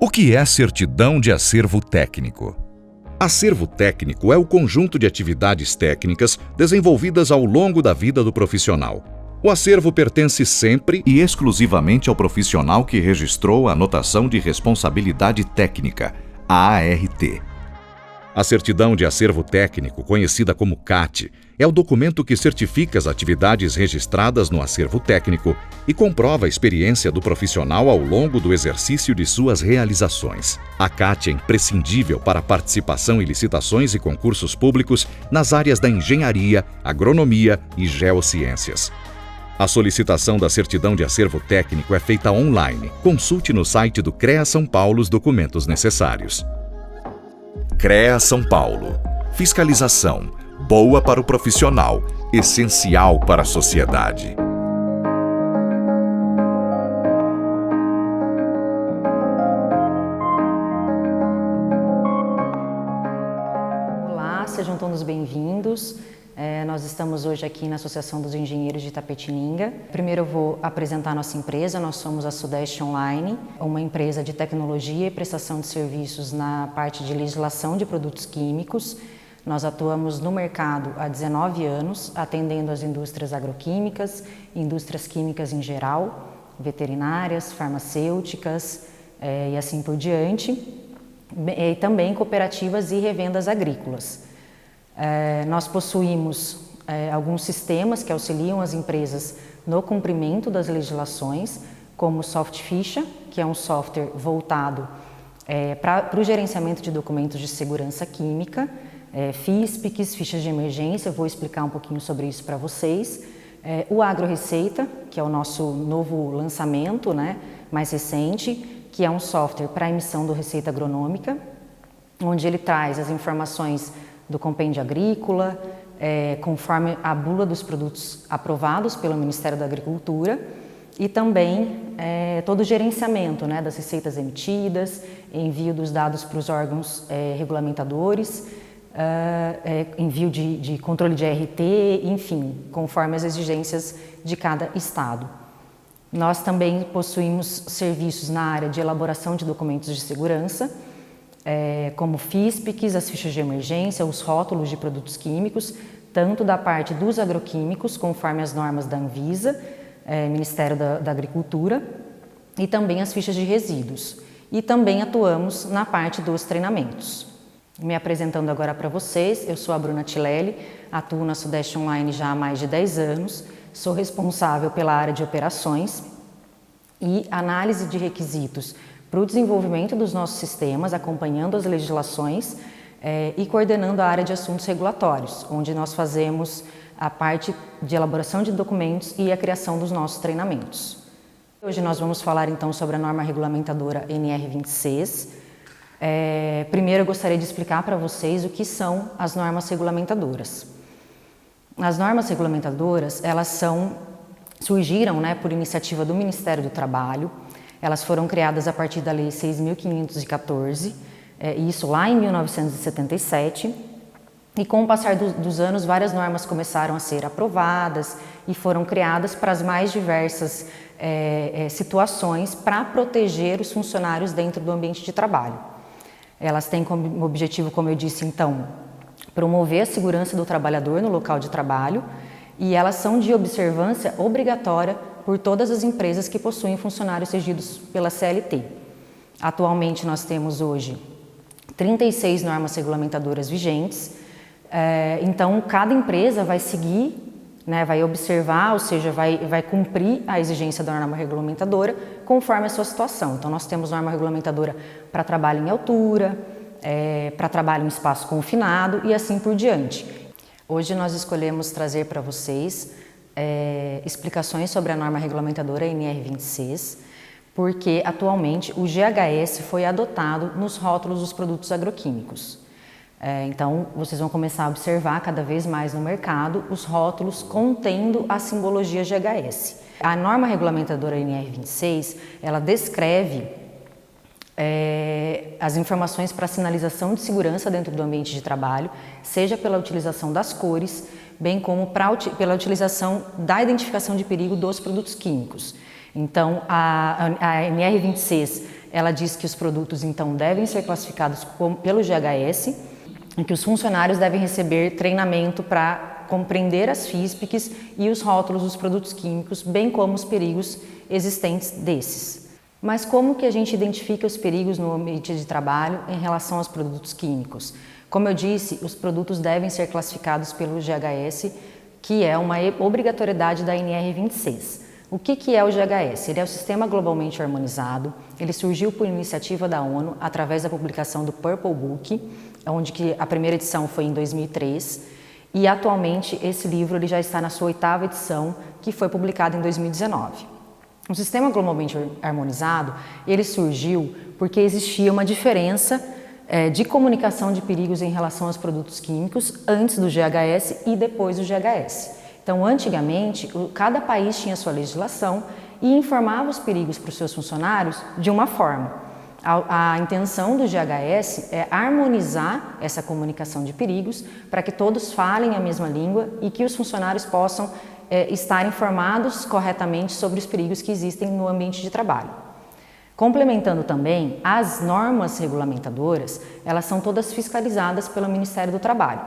O que é certidão de acervo técnico? Acervo técnico é o conjunto de atividades técnicas desenvolvidas ao longo da vida do profissional. O acervo pertence sempre e exclusivamente ao profissional que registrou a anotação de responsabilidade técnica, a ART. A certidão de acervo técnico, conhecida como CAT, é o documento que certifica as atividades registradas no acervo técnico e comprova a experiência do profissional ao longo do exercício de suas realizações. A CAT é imprescindível para a participação em licitações e concursos públicos nas áreas da engenharia, agronomia e geociências. A solicitação da certidão de acervo técnico é feita online. Consulte no site do CREA São Paulo os documentos necessários. CREA São Paulo. Fiscalização. Boa para o profissional, essencial para a sociedade. Olá, sejam todos bem-vindos. Nós estamos hoje aqui na Associação dos Engenheiros de Itapetininga. Primeiro eu vou apresentar a nossa empresa. Nós somos a Sudeste Online, uma empresa de tecnologia e prestação de serviços na parte de legislação de produtos químicos. Nós atuamos no mercado há 19 anos, atendendo as indústrias agroquímicas, indústrias químicas em geral, veterinárias, farmacêuticas e assim por diante, e também cooperativas e revendas agrícolas. Nós possuímos alguns sistemas que auxiliam as empresas no cumprimento das legislações, como o SoftFicha, que é um software voltado para o gerenciamento de documentos de segurança química, FISPICs, fichas de emergência, eu vou explicar um pouquinho sobre isso para vocês. O AgroReceita, que é o nosso novo lançamento, mais recente, que é um software para a emissão do Receita Agronômica, onde ele traz as informações do compêndio agrícola, conforme a bula dos produtos aprovados pelo Ministério da Agricultura, e também todo o gerenciamento das receitas emitidas, envio dos dados para os órgãos regulamentadores, envio de controle de ART, enfim, conforme as exigências de cada estado. Nós também possuímos serviços na área de elaboração de documentos de segurança, como FISPICs, as fichas de emergência, os rótulos de produtos químicos, tanto da parte dos agroquímicos, conforme as normas da Anvisa, Ministério da Agricultura, e também as fichas de resíduos. E também atuamos na parte dos treinamentos. Me apresentando agora para vocês, eu sou a Bruna Tilelli, atuo na Sudeste Online já há mais de 10 anos, sou responsável pela área de operações e análise de requisitos para o desenvolvimento dos nossos sistemas, acompanhando as legislações e coordenando a área de assuntos regulatórios, onde nós fazemos a parte de elaboração de documentos e a criação dos nossos treinamentos. Hoje nós vamos falar então sobre a norma regulamentadora NR26. Primeiro eu gostaria de explicar para vocês o que são as normas regulamentadoras. As normas regulamentadoras, elas surgiram por iniciativa do Ministério do Trabalho. Elas foram criadas a partir da Lei 6.514, isso lá em 1977, e com o passar dos anos, várias normas começaram a ser aprovadas e foram criadas para as mais diversas situações para proteger os funcionários dentro do ambiente de trabalho. Elas têm como objetivo, como eu disse então, promover a segurança do trabalhador no local de trabalho, e elas são de observância obrigatória por todas as empresas que possuem funcionários regidos pela CLT. Atualmente nós temos hoje 36 normas regulamentadoras vigentes, então cada empresa vai seguir, vai observar, ou seja, vai cumprir a exigência da norma regulamentadora conforme a sua situação. Então nós temos norma regulamentadora para trabalho em altura, para trabalho em espaço confinado e assim por diante. Hoje nós escolhemos trazer para vocês explicações sobre a norma regulamentadora NR26, porque atualmente o GHS foi adotado nos rótulos dos produtos agroquímicos. Então, vocês vão começar a observar cada vez mais no mercado os rótulos contendo a simbologia GHS. A norma regulamentadora NR26, ela descreve as informações para sinalização de segurança dentro do ambiente de trabalho, seja pela utilização das cores, bem como pela utilização da identificação de perigo dos produtos químicos. Então, a NR26, ela diz que os produtos então devem ser classificados pelo GHS e que os funcionários devem receber treinamento para compreender as FISPICs e os rótulos dos produtos químicos, bem como os perigos existentes desses. Mas como que a gente identifica os perigos no ambiente de trabalho em relação aos produtos químicos? Como eu disse, os produtos devem ser classificados pelo GHS, que é uma obrigatoriedade da NR26. O que é o GHS? Ele é o Sistema Globalmente Harmonizado, ele surgiu por iniciativa da ONU através da publicação do Purple Book, onde que a primeira edição foi em 2003, e atualmente esse livro ele já está na sua 8ª edição, que foi publicada em 2019. O Sistema Globalmente Harmonizado, ele surgiu porque existia uma diferença de comunicação de perigos em relação aos produtos químicos antes do GHS e depois do GHS. Então, antigamente, cada país tinha sua legislação e informava os perigos para os seus funcionários de uma forma. A intenção do GHS é harmonizar essa comunicação de perigos para que todos falem a mesma língua e que os funcionários possam estar informados corretamente sobre os perigos que existem no ambiente de trabalho. Complementando também, as normas regulamentadoras, elas são todas fiscalizadas pelo Ministério do Trabalho.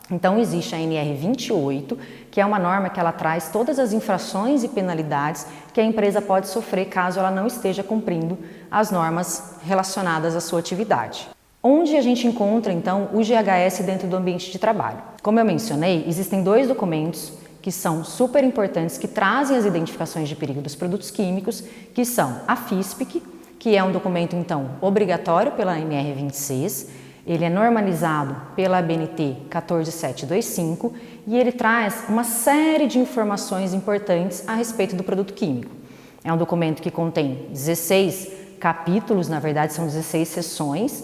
Então existe a NR28, que é uma norma que ela traz todas as infrações e penalidades que a empresa pode sofrer caso ela não esteja cumprindo as normas relacionadas à sua atividade. Onde a gente encontra então o GHS dentro do ambiente de trabalho? Como eu mencionei, existem 2 documentos que são super importantes, que trazem as identificações de perigo dos produtos químicos, que são a FISPIC, que é um documento então obrigatório pela NR26, ele é normalizado pela ABNT 14725 e ele traz uma série de informações importantes a respeito do produto químico. É um documento que contém 16 capítulos, na verdade são 16 seções,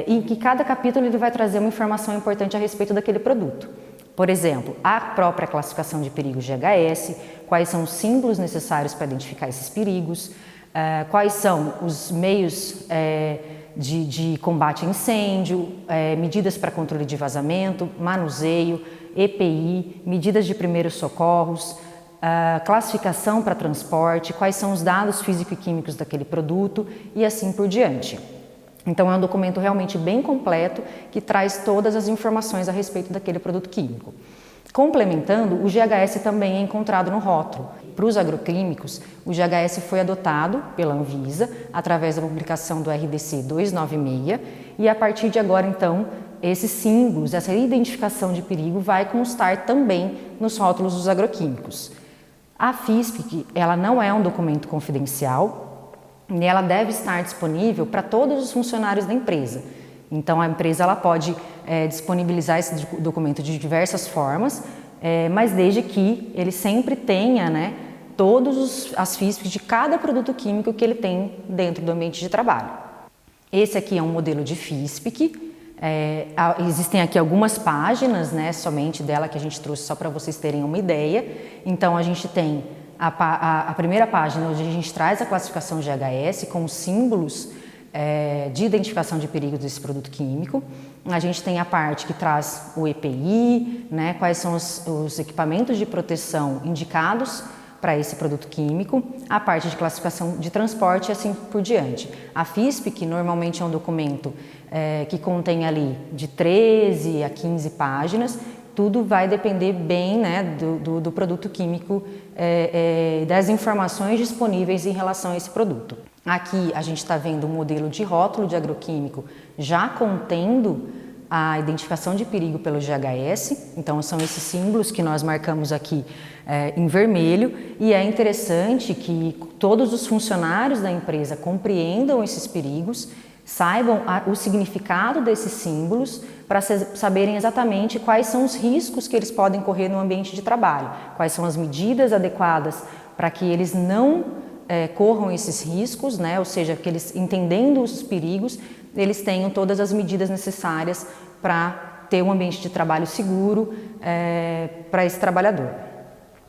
e que cada capítulo ele vai trazer uma informação importante a respeito daquele produto. Por exemplo, a própria classificação de perigos GHS, quais são os símbolos necessários para identificar esses perigos, quais são os meios de combate a incêndio, medidas para controle de vazamento, manuseio, EPI, medidas de primeiros socorros, classificação para transporte, quais são os dados físico e químicos daquele produto e assim por diante. Então é um documento realmente bem completo que traz todas as informações a respeito daquele produto químico. Complementando, o GHS também é encontrado no rótulo. Para os agroquímicos, o GHS foi adotado pela Anvisa através da publicação do RDC 296 e a partir de agora, então, esses símbolos, essa identificação de perigo vai constar também nos rótulos dos agroquímicos. A FISPIC, ela não é um documento confidencial e ela deve estar disponível para todos os funcionários da empresa. Então, a empresa ela pode disponibilizar esse documento de diversas formas, mas desde que ele sempre tenha todas as FISPICs de cada produto químico que ele tem dentro do ambiente de trabalho. Esse aqui é um modelo de FISPIC, existem aqui algumas páginas somente dela que a gente trouxe só para vocês terem uma ideia. Então, a gente tem a primeira página onde a gente traz a classificação GHS com os símbolos de identificação de perigo desse produto químico. A gente tem a parte que traz o EPI, quais são os equipamentos de proteção indicados para esse produto químico, a parte de classificação de transporte e assim por diante. A FISPIC normalmente é um documento que contém ali de 13 a 15 páginas, tudo vai depender bem do produto químico, das informações disponíveis em relação a esse produto. Aqui a gente está vendo um modelo de rótulo de agroquímico já contendo a identificação de perigo pelo GHS, então são esses símbolos que nós marcamos aqui em vermelho, e é interessante que todos os funcionários da empresa compreendam esses perigos, saibam o significado desses símbolos para saberem exatamente quais são os riscos que eles podem correr no ambiente de trabalho, quais são as medidas adequadas para que eles não corram esses riscos, ou seja, que eles, entendendo os perigos, eles tenham todas as medidas necessárias para ter um ambiente de trabalho seguro para esse trabalhador.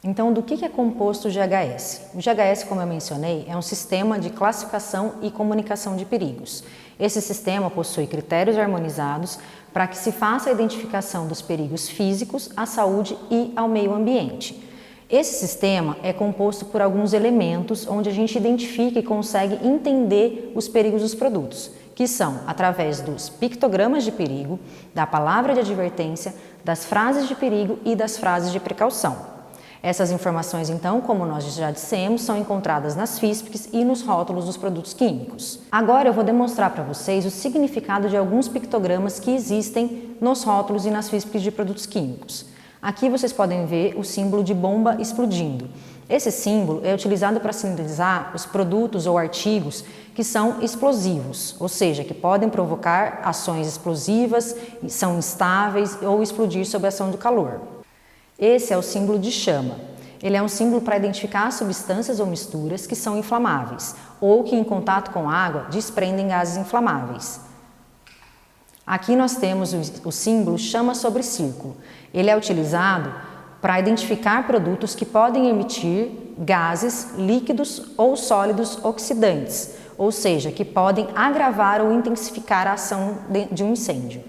Então, do que é composto o GHS? O GHS, como eu mencionei, é um sistema de classificação e comunicação de perigos. Esse sistema possui critérios harmonizados para que se faça a identificação dos perigos físicos à saúde e ao meio ambiente. Esse sistema é composto por alguns elementos onde a gente identifica e consegue entender os perigos dos produtos, que são através dos pictogramas de perigo, da palavra de advertência, das frases de perigo e das frases de precaução. Essas informações, então, como nós já dissemos, são encontradas nas FISPICs e nos rótulos dos produtos químicos. Agora eu vou demonstrar para vocês o significado de alguns pictogramas que existem nos rótulos e nas FISPICs de produtos químicos. Aqui vocês podem ver o símbolo de bomba explodindo. Esse símbolo é utilizado para sinalizar os produtos ou artigos que são explosivos, ou seja, que podem provocar ações explosivas, são instáveis ou explodir sob a ação do calor. Esse é o símbolo de chama. Ele é um símbolo para identificar substâncias ou misturas que são inflamáveis ou que, em contato com água, desprendem gases inflamáveis. Aqui nós temos o símbolo chama sobre círculo. Ele é utilizado para identificar produtos que podem emitir gases líquidos ou sólidos oxidantes, ou seja, que podem agravar ou intensificar a ação de um incêndio.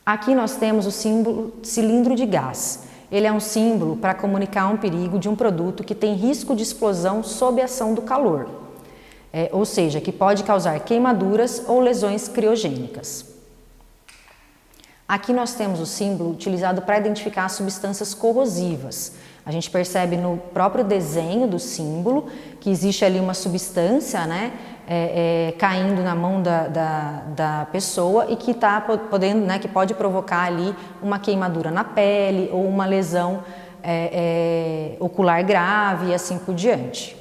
Aqui nós temos o símbolo cilindro de gás. Ele é um símbolo para comunicar um perigo de um produto que tem risco de explosão sob a ação do calor, ou seja, que pode causar queimaduras ou lesões criogênicas. Aqui nós temos o símbolo utilizado para identificar substâncias corrosivas. A gente percebe no próprio desenho do símbolo que existe ali uma substância, caindo na mão da pessoa e que está podendo, que pode provocar ali uma queimadura na pele ou uma lesão ocular grave e assim por diante.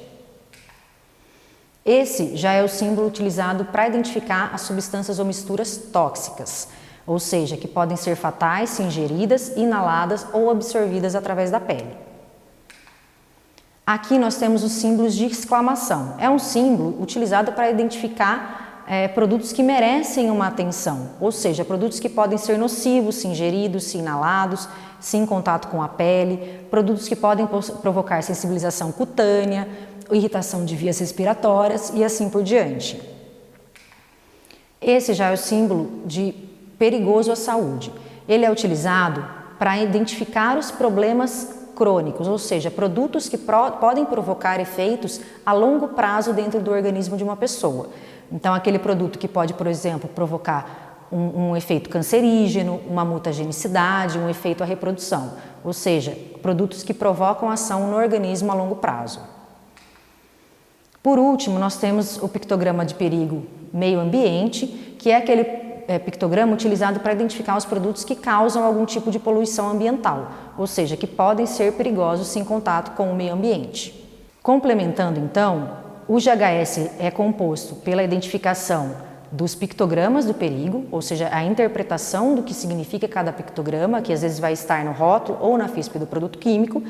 Esse já é o símbolo utilizado para identificar as substâncias ou misturas tóxicas, ou seja, que podem ser fatais se ingeridas, inaladas ou absorvidas através da pele. Aqui nós temos os símbolos de exclamação. É um símbolo utilizado para identificar produtos que merecem uma atenção, ou seja, produtos que podem ser nocivos se ingeridos, se inalados, se em contato com a pele, produtos que podem provocar sensibilização cutânea, irritação de vias respiratórias e assim por diante. Esse já é o símbolo de perigoso à saúde. Ele é utilizado para identificar os problemas crônicos, ou seja, produtos que podem provocar efeitos a longo prazo dentro do organismo de uma pessoa. Então, aquele produto que pode, por exemplo, provocar um efeito cancerígeno, uma mutagenicidade, um efeito à reprodução, ou seja, produtos que provocam ação no organismo a longo prazo. Por último, nós temos o pictograma de perigo meio ambiente, que é aquele pictograma utilizado para identificar os produtos que causam algum tipo de poluição ambiental, ou seja, que podem ser perigosos se em contato com o meio ambiente. Complementando então, o GHS é composto pela identificação dos pictogramas do perigo, ou seja, a interpretação do que significa cada pictograma, que às vezes vai estar no rótulo ou na FISP do produto químico,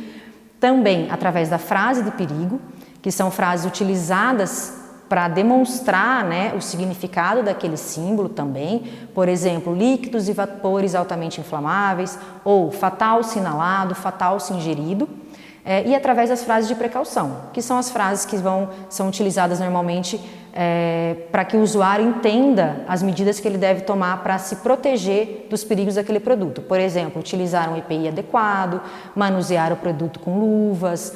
também através da frase de perigo, que são frases utilizadas para demonstrar o significado daquele símbolo também, por exemplo, líquidos e vapores altamente inflamáveis, ou fatal se inalado, fatal se ingerido, e através das frases de precaução, que são as frases que são utilizadas normalmente para que o usuário entenda as medidas que ele deve tomar para se proteger dos perigos daquele produto. Por exemplo, utilizar um EPI adequado, manusear o produto com luvas,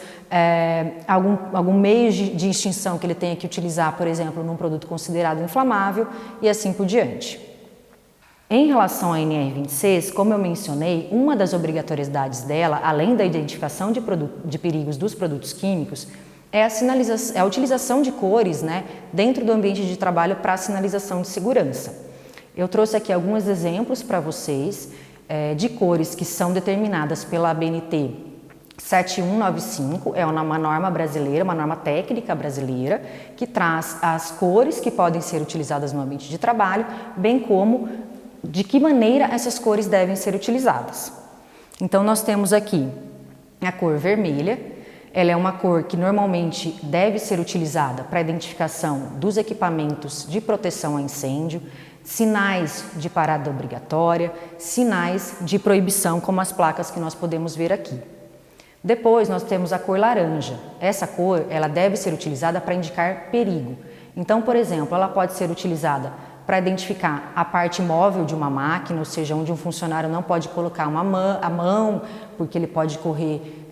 algum meio de extinção que ele tenha que utilizar, por exemplo, num produto considerado inflamável e assim por diante. Em relação à NR26, como eu mencionei, uma das obrigatoriedades dela, além da identificação de perigos dos produtos químicos, é a utilização de cores dentro do ambiente de trabalho para sinalização de segurança. Eu trouxe aqui alguns exemplos para vocês de cores que são determinadas pela ABNT 7195, é uma norma brasileira, uma norma técnica brasileira, que traz as cores que podem ser utilizadas no ambiente de trabalho, bem como de que maneira essas cores devem ser utilizadas. Então, nós temos aqui a cor vermelha. Ela é uma cor que normalmente deve ser utilizada para a identificação dos equipamentos de proteção a incêndio, sinais de parada obrigatória, sinais de proibição, como as placas que nós podemos ver aqui. Depois nós temos a cor laranja. Essa cor ela deve ser utilizada para indicar perigo. Então, por exemplo, ela pode ser utilizada para identificar a parte móvel de uma máquina, ou seja, onde um funcionário não pode colocar a mão, porque ele pode correr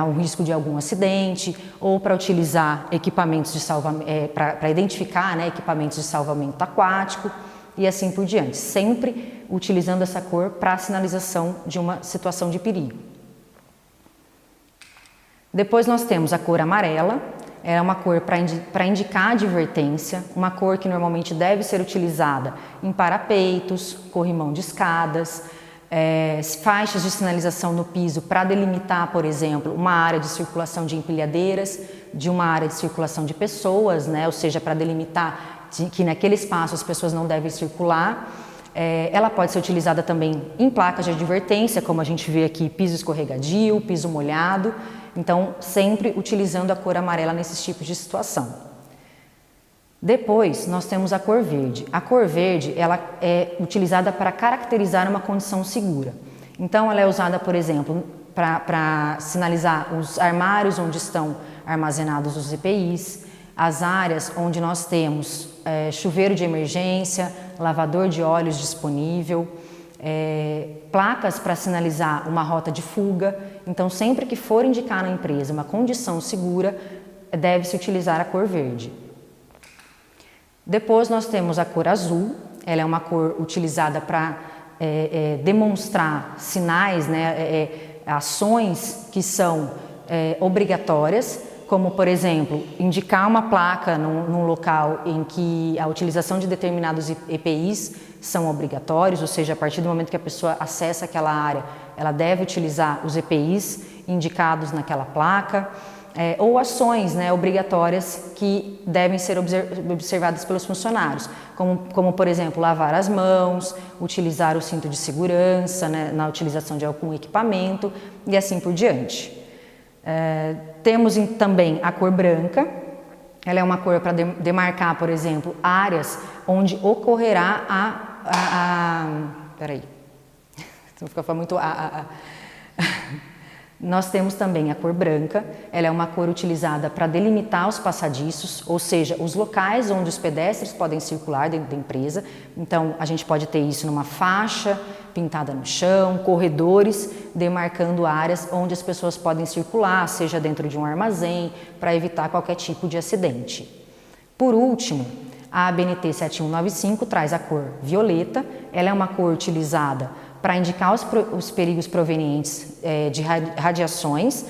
um risco de algum acidente, ou para utilizar equipamentos de salvamento, para identificar, né, equipamentos de salvamento aquático e assim por diante, sempre utilizando essa cor para a sinalização de uma situação de perigo. Depois nós temos a cor amarela. É uma cor para indicar advertência, uma cor que normalmente deve ser utilizada em parapeitos, corrimão de escadas, faixas de sinalização no piso para delimitar, por exemplo, uma área de circulação de empilhadeiras, de uma área de circulação de pessoas, né? Ou seja, para delimitar que naquele espaço as pessoas não devem circular. Ela pode ser utilizada também em placas de advertência, como a gente vê aqui, piso escorregadio, piso molhado. Então, sempre utilizando a cor amarela nesses tipos de situação. Depois, nós temos a cor verde. A cor verde, ela é utilizada para caracterizar uma condição segura. Então, ela é usada, por exemplo, para sinalizar os armários onde estão armazenados os EPIs, as áreas onde nós temos chuveiro de emergência, lavador de óleos disponível, placas para sinalizar uma rota de fuga. Então, sempre que for indicar na empresa uma condição segura, deve-se utilizar a cor verde. Depois nós temos a cor azul. Ela é uma cor utilizada para demonstrar sinais, né, ações que são obrigatórias, como, por exemplo, indicar uma placa num local em que a utilização de determinados EPIs são obrigatórios, ou seja, a partir do momento que a pessoa acessa aquela área, ela deve utilizar os EPIs indicados naquela placa, ou ações, né, obrigatórias que devem ser observadas pelos funcionários, como, por exemplo, lavar as mãos, utilizar o cinto de segurança, né, na utilização de algum equipamento e assim por diante. Temos também a cor branca. Ela é uma cor para demarcar, por exemplo, áreas onde ocorrerá peraí, não fica muito Nós temos também a cor branca. Ela é uma cor utilizada para delimitar os passadiços, ou seja, os locais onde os pedestres podem circular dentro da empresa. Então, a gente pode ter isso numa faixa pintada no chão, corredores demarcando áreas onde as pessoas podem circular, seja dentro de um armazém, para evitar qualquer tipo de acidente. Por último, a ABNT 7195 traz a cor violeta. Ela é uma cor utilizada para indicar os perigos provenientes de radiações.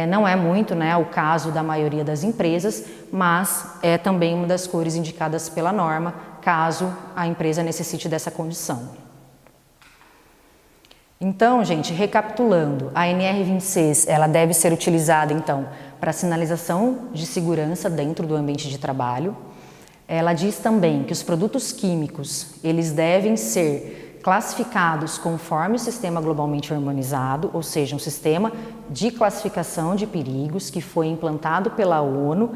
Não é muito, né, o caso da maioria das empresas, mas é também uma das cores indicadas pela norma, caso a empresa necessite dessa condição. Então, gente, recapitulando, a NR26 ela deve ser utilizada, então, para sinalização de segurança dentro do ambiente de trabalho. Ela diz também que os produtos químicos, eles devem ser classificados conforme o sistema globalmente harmonizado, ou seja, um sistema de classificação de perigos que foi implantado pela ONU,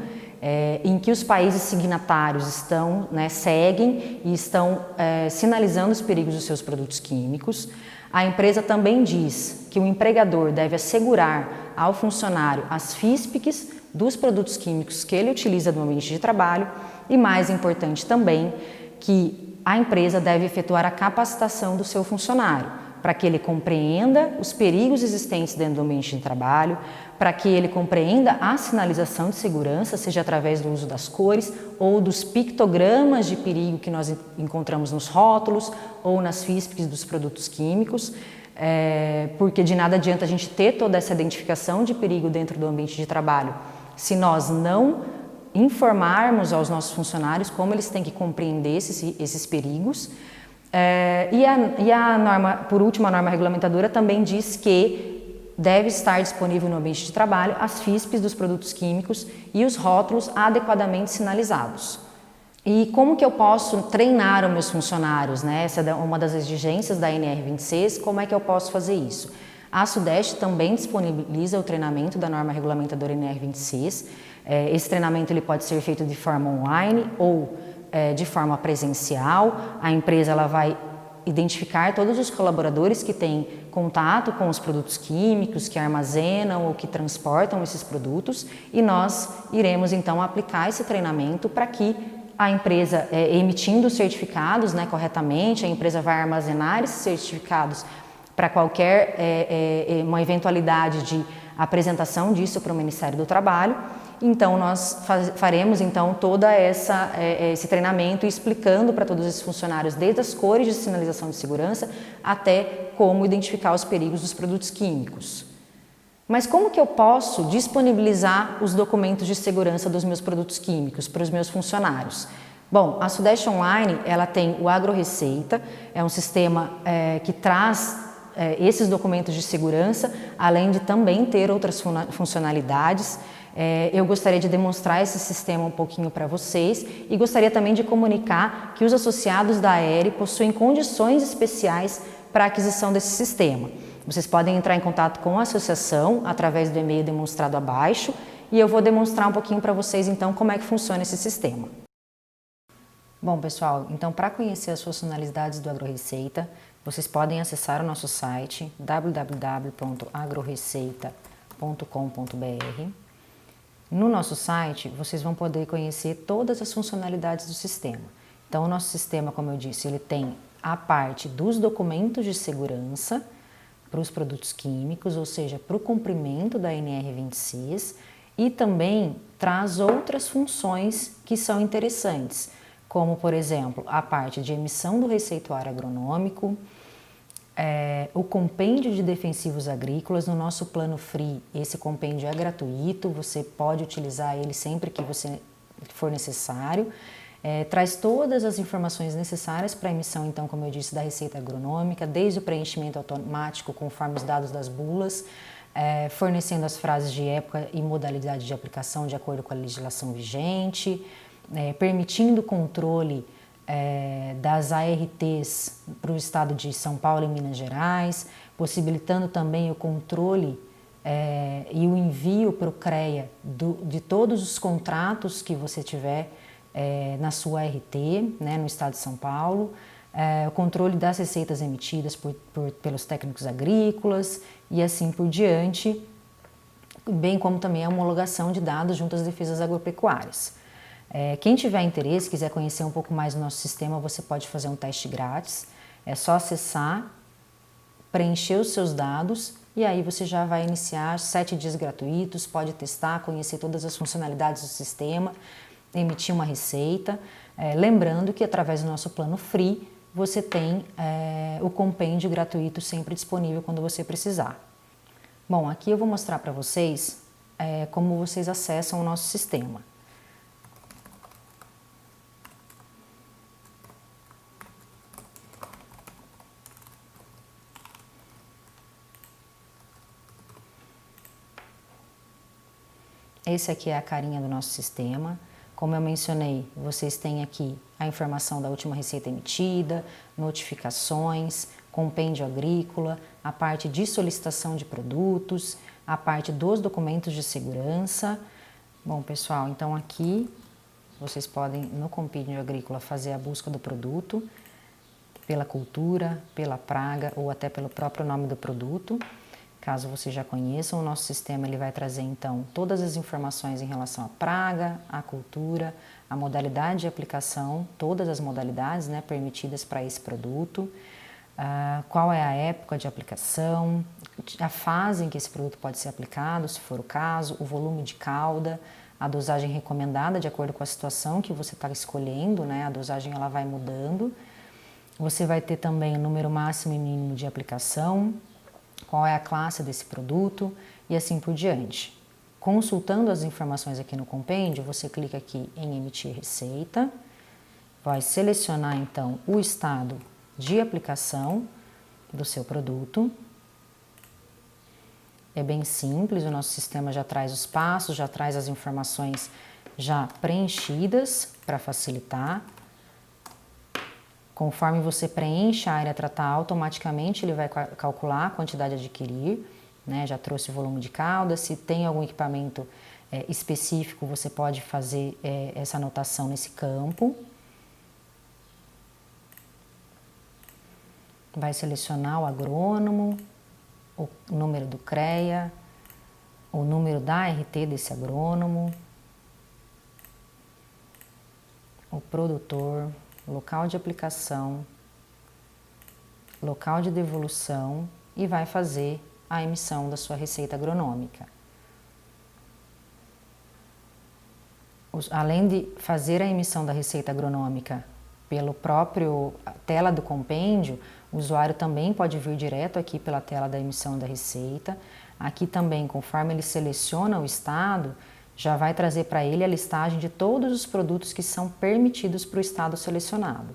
em que os países signatários estão, né, seguem e estão sinalizando os perigos dos seus produtos químicos. A empresa também diz que o empregador deve assegurar ao funcionário as FISPICs dos produtos químicos que ele utiliza no ambiente de trabalho e, mais importante também, que a empresa deve efetuar a capacitação do seu funcionário para que ele compreenda os perigos existentes dentro do ambiente de trabalho, para que ele compreenda a sinalização de segurança, seja através do uso das cores ou dos pictogramas de perigo que nós encontramos nos rótulos ou nas FISPICs dos produtos químicos, porque de nada adianta a gente ter toda essa identificação de perigo dentro do ambiente de trabalho se nós não informarmos aos nossos funcionários como eles têm que compreender esses perigos. E a norma, por último, a norma regulamentadora também diz que deve estar disponível no ambiente de trabalho as FISPs dos produtos químicos e os rótulos adequadamente sinalizados. E como que eu posso treinar os meus funcionários, né? Essa é uma das exigências da NR26, como é que eu posso fazer isso? A Sudeste também disponibiliza o treinamento da norma regulamentadora NR26. Esse treinamento ele pode ser feito de forma online ou de forma presencial. A empresa ela vai identificar todos os colaboradores que têm contato com os produtos químicos, que armazenam ou que transportam esses produtos, e nós iremos então aplicar esse treinamento para que a empresa emitindo certificados, né, corretamente, a empresa vai armazenar esses certificados para qualquer uma eventualidade de apresentação disso para o Ministério do Trabalho. Então, nós faremos então toda esse treinamento explicando para todos esses funcionários, desde as cores de sinalização de segurança até como identificar os perigos dos produtos químicos. Mas como que eu posso disponibilizar os documentos de segurança dos meus produtos químicos para os meus funcionários? Bom, a Sudeste Online, ela tem o AgroReceita, é um sistema que traz esses documentos de segurança, além de também ter outras funcionalidades. Eu gostaria de demonstrar esse sistema um pouquinho para vocês e gostaria também de comunicar que os associados da Aere possuem condições especiais para a aquisição desse sistema. Vocês podem entrar em contato com a associação através do e-mail demonstrado abaixo e eu vou demonstrar um pouquinho para vocês então como é que funciona esse sistema. Bom pessoal, então para conhecer as funcionalidades do AgroReceita, vocês podem acessar o nosso site www.agroreceita.com.br. No nosso site vocês vão poder conhecer todas as funcionalidades do sistema. Então o nosso sistema, como eu disse, ele tem a parte dos documentos de segurança para os produtos químicos, ou seja, para o cumprimento da NR26, e também traz outras funções que são interessantes, como, por exemplo, a parte de emissão do receituário agronômico, o compêndio de defensivos agrícolas. No nosso plano free, esse compêndio é gratuito, você pode utilizar ele sempre que você for necessário. Traz todas as informações necessárias para a emissão, então, como eu disse, da receita agronômica, desde o preenchimento automático conforme os dados das bulas, fornecendo as frases de época e modalidade de aplicação de acordo com a legislação vigente, permitindo o controle das ARTs para o estado de São Paulo e Minas Gerais, possibilitando também o controle e o envio para o CREA de todos os contratos que você tiver na sua ART, né, no estado de São Paulo, o controle das receitas emitidas pelos técnicos agrícolas e assim por diante, bem como também a homologação de dados junto às defesas agropecuárias. Quem tiver interesse, quiser conhecer um pouco mais do nosso sistema, você pode fazer um teste grátis. É só acessar, preencher os seus dados e aí você já vai iniciar 7 dias gratuitos, pode testar, conhecer todas as funcionalidades do sistema, emitir uma receita. Lembrando que através do nosso plano free, você tem o compêndio gratuito sempre disponível quando você precisar. Bom, aqui eu vou mostrar para vocês como vocês acessam o nosso sistema. Esse aqui é a carinha do nosso sistema. Como eu mencionei, vocês têm aqui a informação da última receita emitida, notificações, compêndio agrícola, a parte de solicitação de produtos, a parte dos documentos de segurança. Bom, pessoal, então aqui vocês podem, no compêndio agrícola, fazer a busca do produto pela cultura, pela praga ou até pelo próprio nome do produto. Caso vocês já conheçam, o nosso sistema ele vai trazer então todas as informações em relação à praga, à cultura, a modalidade de aplicação, todas as modalidades, né, permitidas para esse produto, qual é a época de aplicação, a fase em que esse produto pode ser aplicado, se for o caso, o volume de cauda, a dosagem recomendada de acordo com a situação que você está escolhendo, né, a dosagem ela vai mudando. Você vai ter também o número máximo e mínimo de aplicação, qual é a classe desse produto e assim por diante. Consultando as informações aqui no compêndio, você clica aqui em emitir receita, vai selecionar então o estado de aplicação do seu produto. É bem simples, o nosso sistema já traz os passos, já traz as informações já preenchidas para facilitar. Conforme você preenche a área a tratar, automaticamente ele vai calcular a quantidade a adquirir, né? Já trouxe o volume de cauda. Se tem algum equipamento específico, você pode fazer essa anotação nesse campo. Vai selecionar o agrônomo, o número do CREA, o número da ART desse agrônomo, o produtor, local de aplicação, local de devolução e vai fazer a emissão da sua receita agronômica. Além de fazer a emissão da receita agronômica pelo próprio tela do compêndio, o usuário também pode vir direto aqui pela tela da emissão da receita. Aqui também, conforme ele seleciona o estado, já vai trazer para ele a listagem de todos os produtos que são permitidos para o estado selecionado.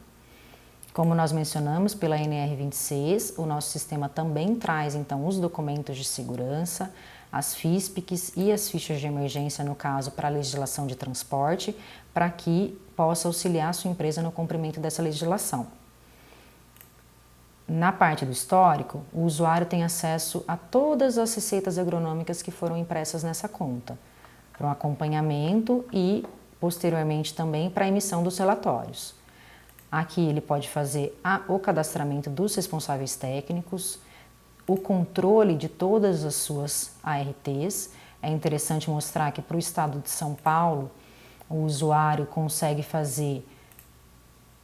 Como nós mencionamos pela NR26, o nosso sistema também traz então os documentos de segurança, as FISPICs e as fichas de emergência, no caso, para a legislação de transporte, para que possa auxiliar a sua empresa no cumprimento dessa legislação. Na parte do histórico, o usuário tem acesso a todas as receitas agronômicas que foram impressas nessa conta, para um acompanhamento e, posteriormente, também para a emissão dos relatórios. Aqui ele pode fazer o cadastramento dos responsáveis técnicos, o controle de todas as suas ARTs. É interessante mostrar que para o estado de São Paulo, o usuário consegue fazer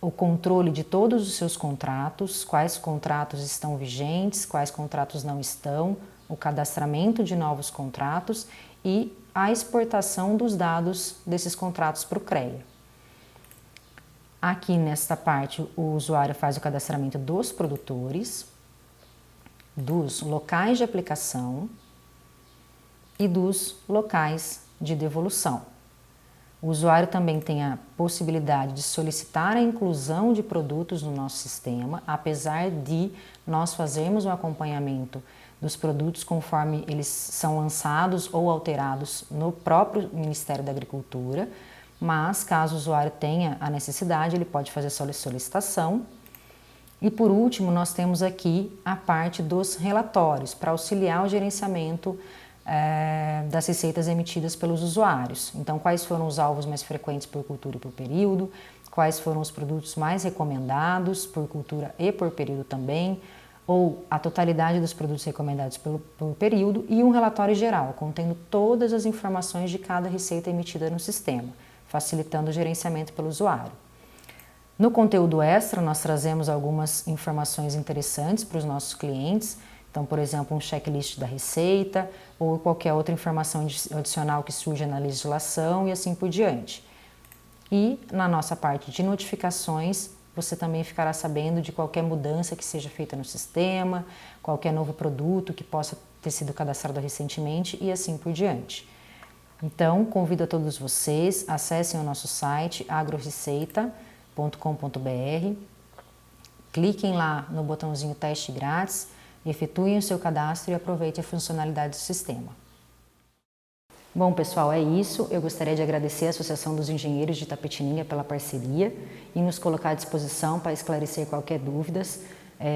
o controle de todos os seus contratos, quais contratos estão vigentes, quais contratos não estão, o cadastramento de novos contratos e a exportação dos dados desses contratos para o CREA. Aqui nesta parte, o usuário faz o cadastramento dos produtores, dos locais de aplicação e dos locais de devolução. O usuário também tem a possibilidade de solicitar a inclusão de produtos no nosso sistema, apesar de nós fazermos um acompanhamento dos produtos conforme eles são lançados ou alterados no próprio Ministério da Agricultura, mas caso o usuário tenha a necessidade, ele pode fazer a solicitação. E por último, nós temos aqui a parte dos relatórios, para auxiliar o gerenciamento das receitas emitidas pelos usuários. Então, quais foram os alvos mais frequentes por cultura e por período, quais foram os produtos mais recomendados por cultura e por período também, ou a totalidade dos produtos recomendados por período, e um relatório geral, contendo todas as informações de cada receita emitida no sistema, facilitando o gerenciamento pelo usuário. No conteúdo extra, nós trazemos algumas informações interessantes para os nossos clientes. Então, por exemplo, um checklist da receita ou qualquer outra informação adicional que surja na legislação e assim por diante. E na nossa parte de notificações, você também ficará sabendo de qualquer mudança que seja feita no sistema, qualquer novo produto que possa ter sido cadastrado recentemente e assim por diante. Então, convido a todos vocês, acessem o nosso site agroreceita.com.br, cliquem lá no botãozinho teste grátis, efetuem o seu cadastro e aproveitem a funcionalidade do sistema. Bom, pessoal, é isso. Eu gostaria de agradecer à Associação dos Engenheiros de Itapetininga pela parceria e nos colocar à disposição para esclarecer qualquer dúvidas.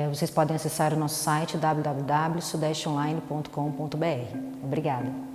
Vocês podem acessar o nosso site www.sudestonline.com.br. Obrigada.